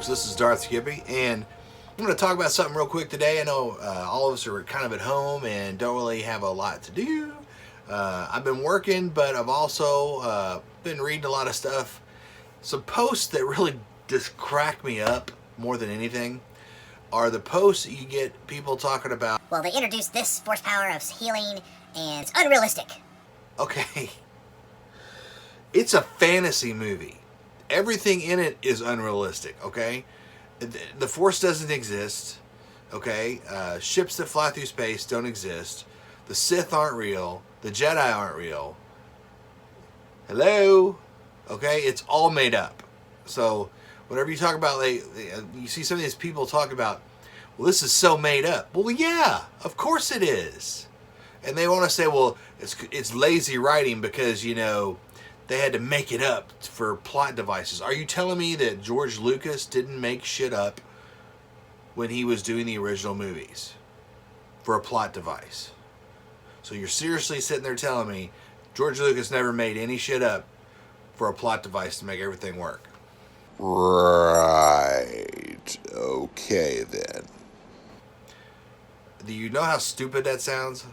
folks, this is Darth Skippy, and I'm going to talk about something real quick today. I know all of us are kind of at home and don't really have a lot to do. I've been working, but I've also been reading a lot of stuff. Some posts that really just crack me up more than anything are the posts that you get people talking about. Well, they introduced this force power of healing, and it's unrealistic. Okay, it's a fantasy movie. Everything in it is unrealistic, okay? The Force doesn't exist, okay? Ships that fly through space don't exist. The Sith aren't real. The Jedi aren't real. Hello? Okay? It's all made up. So, whenever you talk about, you see some of these people talk about, well, this is so made up. Well, yeah, of course it is. And they want to say, well, it's lazy writing because, you know, they had to make it up for plot devices. Are you telling me that George Lucas didn't make shit up when he was doing the original movies for a plot device? So you're seriously sitting there telling me George Lucas never made any shit up for a plot device to make everything work? Right. Okay, then. Do you know how stupid that sounds?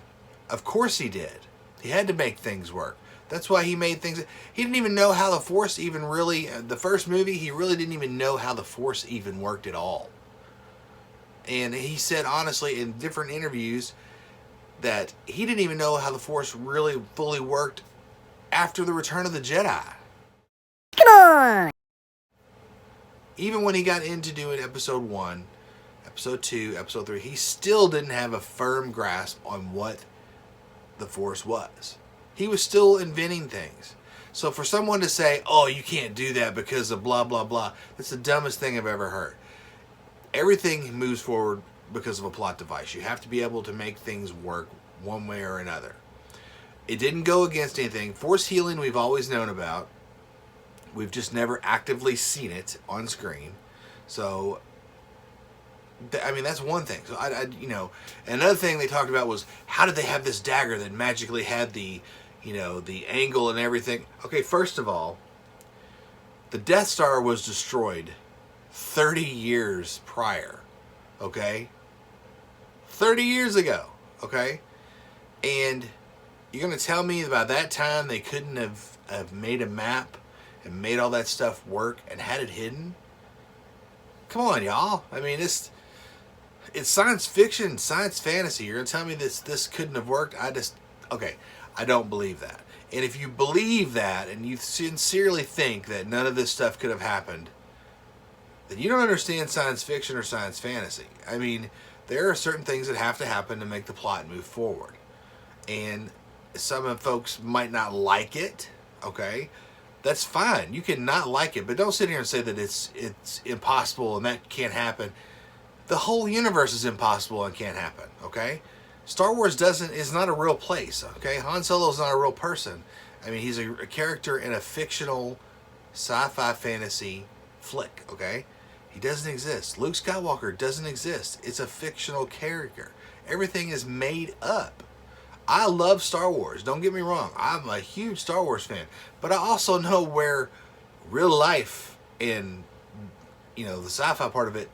Of course he did. He had to make things work. That's why he made things. He didn't even know how the Force even really, the first movie, he really didn't even know how the Force even worked at all. And he said, honestly, in different interviews, that he didn't even know how the Force really fully worked after the Return of the Jedi. Come on! Even when he got into doing episode 1, episode 2, episode 3, he still didn't have a firm grasp on what the Force was. He was still inventing things. So for someone to say, oh, you can't do that because of blah, blah, blah, that's the dumbest thing I've ever heard. Everything moves forward because of a plot device. You have to be able to make things work one way or another. It didn't go against anything. Force healing we've always known about. We've just never actively seen it on screen. So, I mean, that's one thing. So, you know, another thing they talked about was, how did they have this dagger that magically had the, you know, the angle and everything? Okay, first of all, the Death Star was destroyed 30 years prior, okay? 30 years ago, okay? And you're going to tell me by that time they couldn't have made a map and made all that stuff work and had it hidden? Come on, y'all. I mean, it's science fiction, science fantasy. You're going to tell me this couldn't have worked? Okay, I don't believe that. And if you believe that and you sincerely think that none of this stuff could have happened, then you don't understand science fiction or science fantasy. I mean, there are certain things that have to happen to make the plot move forward. And some folks might not like it, okay? That's fine. You can not like it, but don't sit here and say that it's impossible and that can't happen. The whole universe is impossible and can't happen, okay? Star Wars is not a real place, okay? Han Solo's not a real person. I mean, he's a character in a fictional sci-fi fantasy flick, okay? He doesn't exist. Luke Skywalker doesn't exist. It's a fictional character. Everything is made up. I love Star Wars. Don't get me wrong. I'm a huge Star Wars fan. But I also know where real life and, you know, the sci-fi part of it,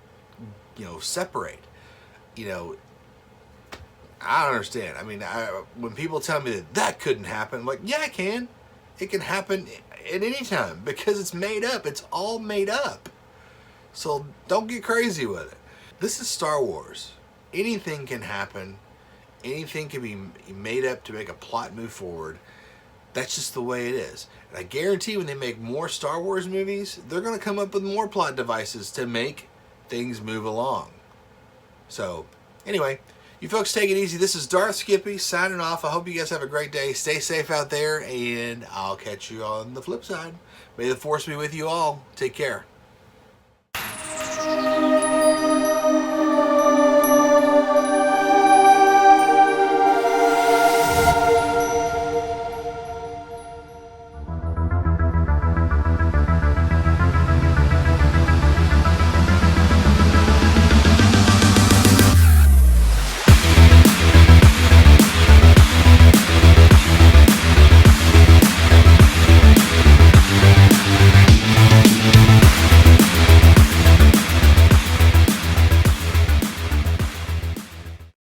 you know, separate. You know, I don't understand. I mean, when people tell me that couldn't happen, I'm like, yeah, it can. It can happen at any time because it's made up. It's all made up. So don't get crazy with it. This is Star Wars. Anything can happen. Anything can be made up to make a plot move forward. That's just the way it is. And I guarantee when they make more Star Wars movies, they're going to come up with more plot devices to make things move along. So, anyway, you folks take it easy. This is Darth Skippy signing off. I hope you guys have a great day. Stay safe out there, and I'll catch you on the flip side. May the Force be with you all. Take care.